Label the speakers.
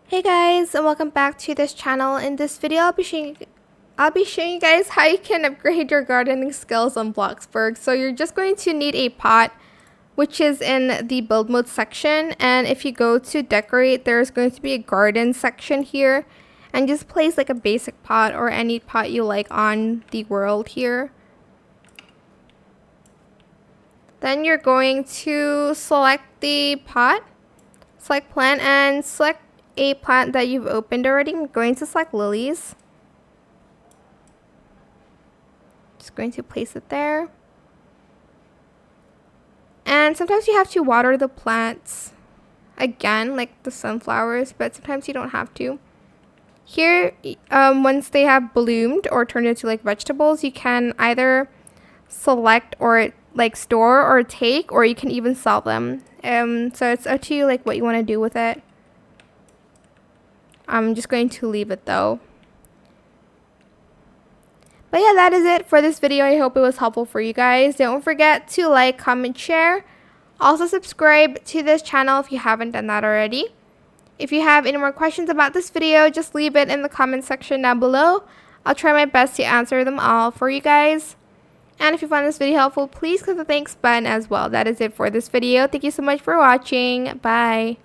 Speaker 1: Hey guys, and welcome back to this channel. In this video, I'll be showing you guys how you can upgrade your gardening skills on Bloxburg. So you're just going to need a pot, which is in the build mode section. And if you go to decorate, there's going to be a garden section here. And just place like a basic pot or any pot you like on the world here. Then you're going to select the pot, select plant, and select a plant that you've opened already. I'm going to select lilies. Just going to place it there. And sometimes you have to water the plants again, like the sunflowers, but sometimes you don't have to. Here, once they have bloomed or turned into like vegetables, you can either select or like store or take, or you can even sell them. So it's up to you like what you want to do with it. I'm just going to leave it though. But yeah, that is it for this video. I hope it was helpful for you guys. Don't forget to like, comment, share. Also subscribe to this channel if you haven't done that already. If you have any more questions about this video, just leave it in the comment section down below. I'll try my best to answer them all for you guys. And if you found this video helpful, please click the thanks button as well. That is it for this video. Thank you so much for watching. Bye.